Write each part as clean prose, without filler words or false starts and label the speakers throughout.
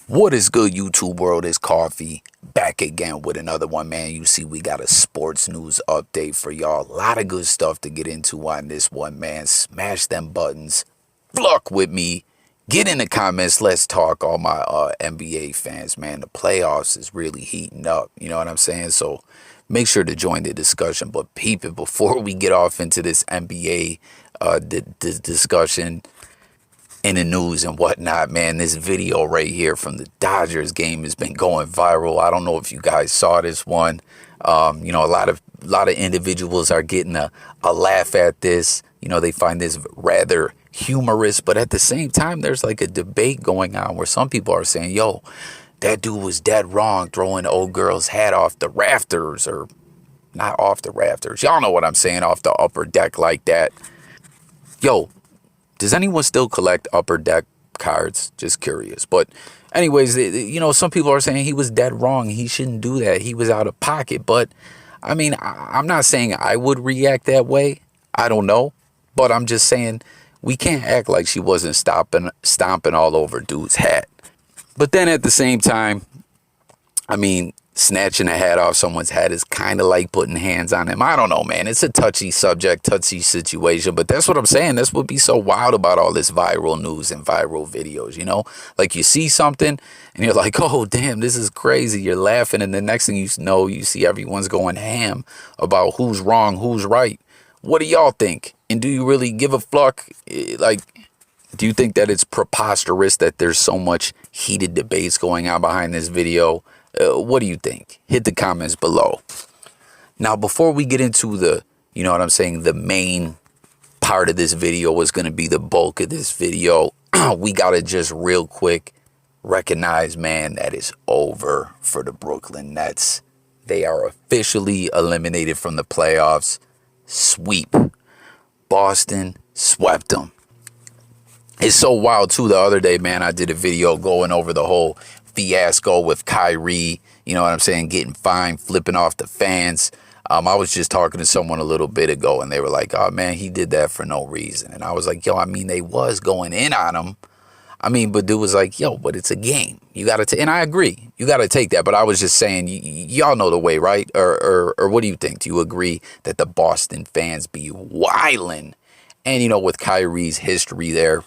Speaker 1: What is good, YouTube world? It's Coffee back again with another one, man. You see, we got a sports news update for y'all. A lot of good stuff to get into on this one, man. Smash them buttons. Flock with me. Get in the comments. Let's talk, all my NBA fans, man. The playoffs is really heating up. You know what I'm saying? So make sure to join the discussion. But peep it, before we get off into this NBA discussion in the news and whatnot, man, this video right here from the Dodgers game has been going viral. I don't know if you guys saw this one. A lot of individuals are getting a laugh at this. You know, they find this rather humorous, but at the same time, there's like a debate going on where some people are saying, yo, that dude was dead wrong throwing the old girl's hat off the rafters, or not off the rafters. Y'all know what I'm saying, off the upper deck like that. Yo, does anyone still collect upper deck cards? Just curious. But anyways, some people are saying he was dead wrong. He shouldn't do that. He was out of pocket. But I mean, I'm not saying I would react that way. I don't know. But I'm just saying we can't act like she wasn't stomping all over dude's hat. But then at the same time, I mean, snatching a hat off someone's head is kind of like putting hands on him. I don't know, man. It's a touchy subject, touchy situation. But that's what I'm saying. That's what be so wild about all this viral news and viral videos, you know? Like you see something and you're like, oh, damn, this is crazy. You're laughing. And the next thing you know, you see everyone's going ham about who's wrong, who's right. What do y'all think? And do you really give a fuck? Like, do you think that it's preposterous that there's so much heated debates going on behind this video? What do you think? Hit the comments below. Now, before we get into the, you know what I'm saying, the main part of this video was going to be the bulk of this video. We got to just real quick recognize, man, that it's over for the Brooklyn Nets. They are officially eliminated from the playoffs. Sweep. Boston swept them. It's so wild, too. The other day, man, I did a video going over the whole fiasco with Kyrie, you know what I'm saying, getting fined, flipping off the fans. I was just talking to someone a little bit ago, and they were like, oh, man, he did that for no reason. And I was like, yo, I mean, they was going in on him. I mean, but dude was like, yo, but it's a game. You got to, and I agree, you got to take that. But I was just saying, y'all know the way, right? Or what do you think? Do you agree that the Boston fans be wildin'? And, you know, with Kyrie's history there,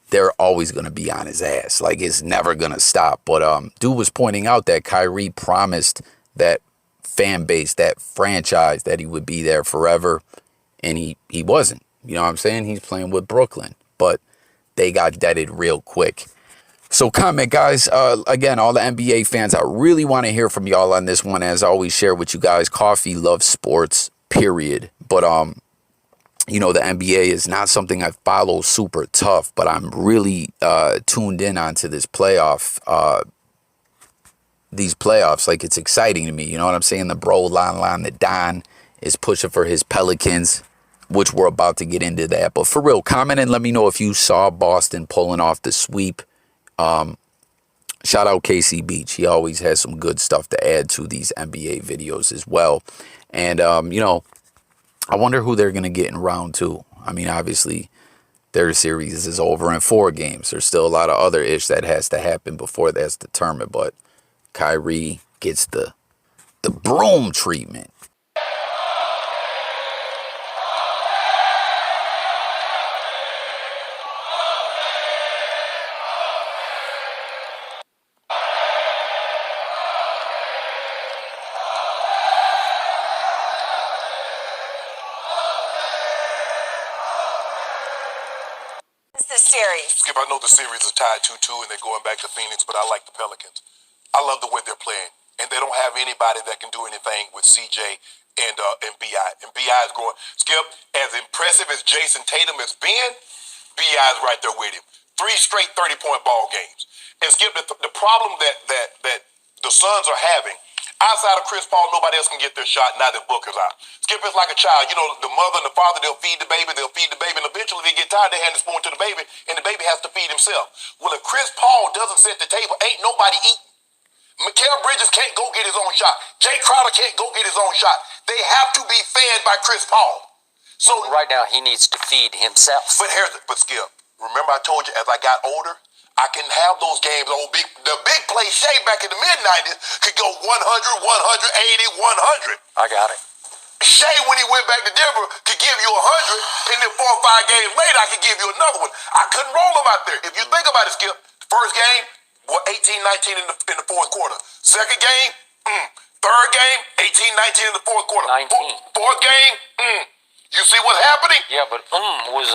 Speaker 1: they're always going to be on his ass. Like, it's never going to stop. But dude was pointing out that Kyrie promised that fan base, that franchise, that he would be there forever. And he wasn't. You know what I'm saying? He's playing with Brooklyn. But they got deaded real quick. So comment, guys. Again, all the NBA fans, I really want to hear from y'all on this one. As I always share with you guys, Coffee loves sports, period. But you know, the NBA is not something I follow super tough, but I'm really tuned in onto this these playoffs. Like, it's exciting to me. You know what I'm saying? The bro Lon, the Don is pushing for his Pelicans, which we're about to get into that. But for real, comment and let me know if you saw Boston pulling off the sweep. Shout out KC Beach. He always has some good stuff to add to these NBA videos as well. And, I wonder who they're going to get in round two. I mean, obviously, their series is over in 4 games. There's still a lot of other ish that has to happen before that's determined. But Kyrie gets the broom treatment.
Speaker 2: This series.
Speaker 3: Skip, I know the series is tied 2-2 and they're going back to Phoenix, but I like the Pelicans. I love the way they're playing, and they don't have anybody that can do anything with CJ and B.I. And B.I. is going. Skip, as impressive as Jason Tatum has been, B.I. is right there with him. 3 straight 30-point ball games. And Skip, the problem that the Suns are having, outside of Chris Paul, nobody else can get their shot now that Booker's out. Skip is like a child. You know, the mother and the father, they'll feed the baby, and eventually they get tired, they hand the spoon to the baby, and the baby has to feed himself. Well, if Chris Paul doesn't set the table, ain't nobody eating. Mikal Bridges can't go get his own shot. Jay Crowder can't go get his own shot. They have to be fed by Chris Paul. So
Speaker 2: right now, he needs to feed himself.
Speaker 3: But Skip, remember I told you as I got older, I can have those games. The big play Shea back in the mid-90s could go 100, 180, 100.
Speaker 4: I got it.
Speaker 3: Shea, when he went back to Denver, could give you 100, and then 4 or 5 games later, I could give you another one. I couldn't roll him out there. If you think about it, Skip, first game, 18-19 in the fourth quarter. Second game, third game, 18-19 in the fourth quarter.
Speaker 4: 19.
Speaker 3: Fourth game, You see what's happening?
Speaker 4: Yeah, but was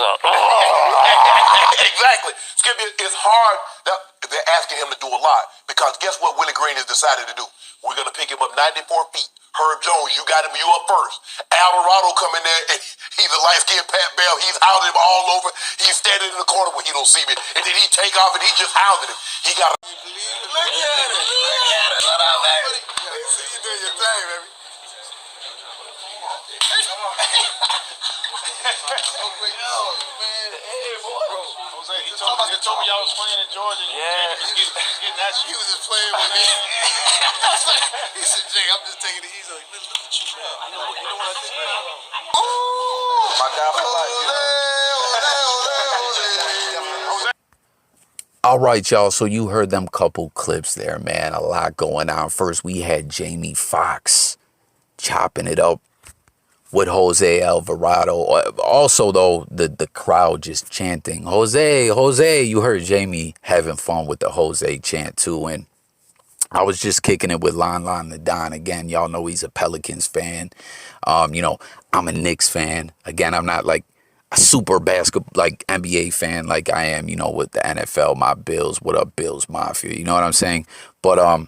Speaker 3: Exactly. Skip, it's hard. They're asking him to do a lot because guess what Willie Green has decided to do? We're going to pick him up 94 feet. Herb Jones, you got him, you up first. Alvarado come in there, and he's a light-skinned Pat Bell. He's hounding him all over. He's standing in the corner where he don't see me. And then he take off, and he just hounded him. He got to... Look at it. What up, baby? See you doing your thing, baby.
Speaker 5: He told me y'all was playing in Georgia.
Speaker 4: Yeah.
Speaker 5: He's getting at you.
Speaker 3: He was just playing with me. He said, Jay, I'm just taking it easy. Like, look at you, man. You know what I think?
Speaker 4: my guy for life.
Speaker 1: All right, y'all. So you heard them couple clips there, man. A lot going on. First, we had Jamie Foxx chopping it up with Jose Alvarado. Also, though, the crowd just chanting, Jose, Jose. You heard Jamie having fun with the Jose chant, too. And I was just kicking it with Lon the Don. Again, y'all know he's a Pelicans fan. You know, I'm a Knicks fan. Again, I'm not like a super basketball, like NBA fan like I am, you know, with the NFL, my Bills. What up, Bills Mafia? You know what I'm saying? But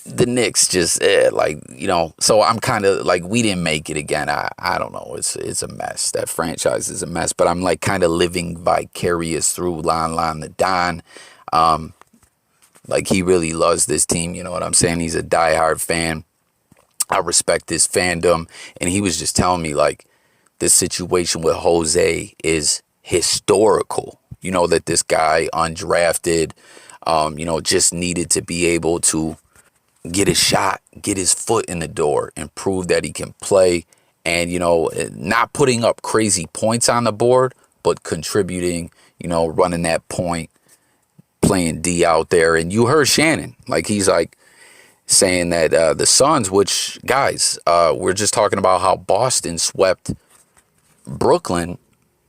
Speaker 1: the Knicks just, like, you know, so I'm kind of like, we didn't make it again. I don't know. It's a mess. That franchise is a mess. But I'm like kind of living vicarious through Lon the Don. Like, he really loves this team. You know what I'm saying? He's a diehard fan. I respect his fandom. And he was just telling me, like, this situation with Jose is historical. You know, that this guy undrafted, you know, just needed to be able to get a shot, get his foot in the door and prove that he can play. And, you know, not putting up crazy points on the board, but contributing, you know, running that point, playing D out there. And you heard Shannon, like, he's like saying that the Suns, which, guys, we're just talking about how Boston swept Brooklyn.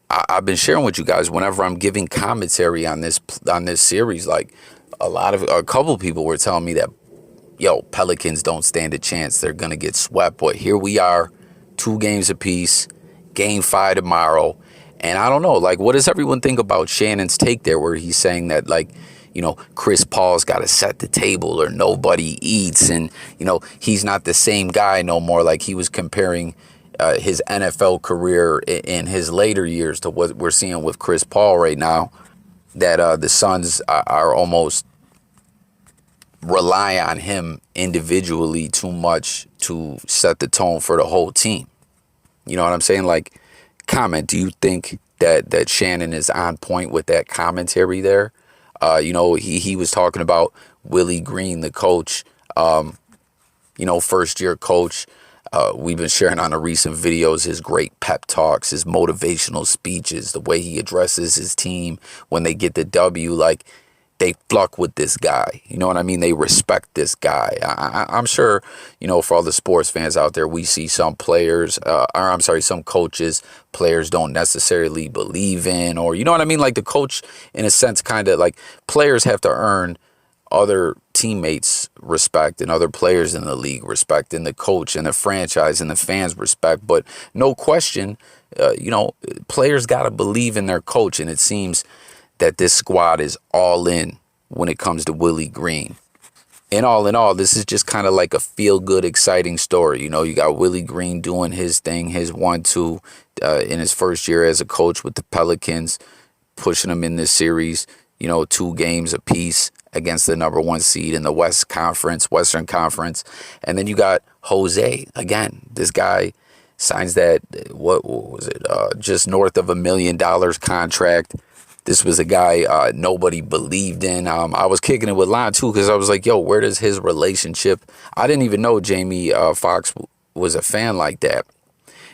Speaker 1: I've been sharing with you guys whenever I'm giving commentary on this series, like a couple people were telling me that, yo, Pelicans don't stand a chance. They're going to get swept. But here we are, 2 games apiece, game 5 tomorrow. And I don't know, like, what does everyone think about Shannon's take there where he's saying that, like, you know, Chris Paul's got to set the table or nobody eats. And, you know, he's not the same guy no more. Like, he was comparing his NFL career in his later years to what we're seeing with Chris Paul right now, that the Suns are almost rely on him individually too much to set the tone for the whole team. You know what I'm saying? Like, comment, do you think that Shannon is on point with that commentary there? You know, he was talking about Willie Green, the coach, you know, first-year coach. We've been sharing on the recent videos his great pep talks, his motivational speeches, the way he addresses his team when they get the W. Like, they flock with this guy. You know what I mean? They respect this guy. I'm sure, you know, for all the sports fans out there, we see some players, some coaches, players don't necessarily believe in, or, you know what I mean? Like, the coach, in a sense, kind of like, players have to earn other teammates respect and other players in the league respect, and the coach and the franchise and the fans respect. But no question, you know, players got to believe in their coach. And it seems that this squad is all in when it comes to Willie Green. And all in all, this is just kind of like a feel-good, exciting story. You know, you got Willie Green doing his thing, his 1-2 in his first year as a coach with the Pelicans, pushing them in this series, you know, 2 games apiece against the number 1 seed in the Western Conference. And then you got Jose. Again, this guy signs that, what was it, just north of $1 million contract. This was a guy nobody believed in. I was kicking it with Lon, too, because I was like, yo, where does his relationship? I didn't even know Jamie Foxx was a fan like that.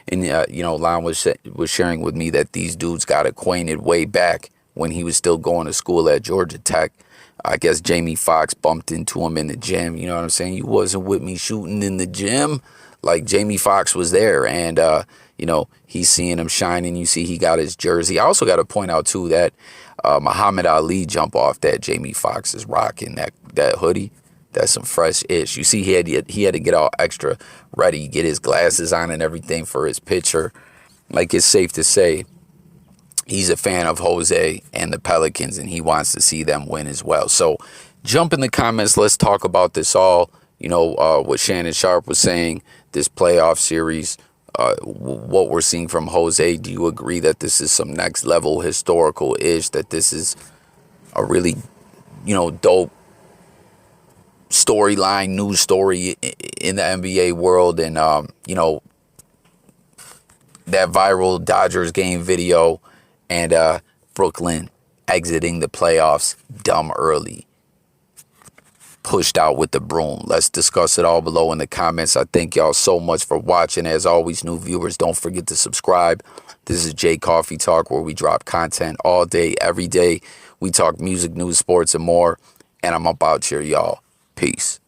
Speaker 1: And, you know, Lon was sharing with me that these dudes got acquainted way back when he was still going to school at Georgia Tech. I guess Jamie Foxx bumped into him in the gym. You know what I'm saying? You wasn't with me shooting in the gym. Like, Jamie Foxx was there, and, you know, he's seeing him shining. You see he got his jersey. I also got to point out, too, that Muhammad Ali jump off that Jamie Foxx is rocking, that hoodie. That's some fresh ish. You see he had to get all extra ready, get his glasses on and everything for his picture. Like, it's safe to say he's a fan of Jose and the Pelicans, and he wants to see them win as well. So jump in the comments. Let's talk about this all. You know, what Shannon Sharp was saying, this playoff series, what we're seeing from Jose. Do you agree that this is some next level historical-ish, that this is a really, you know, dope storyline, news story in the NBA world? And, you know, that viral Dodgers game video, and Brooklyn exiting the playoffs dumb early, pushed out with the broom. Let's discuss it all below in the comments. I thank y'all so much for watching. As always, new viewers, don't forget to subscribe. This is Jay Coffee Talk, where we drop content all day, every day. We talk music, news, sports, and more. And I'm up out here, y'all. Peace.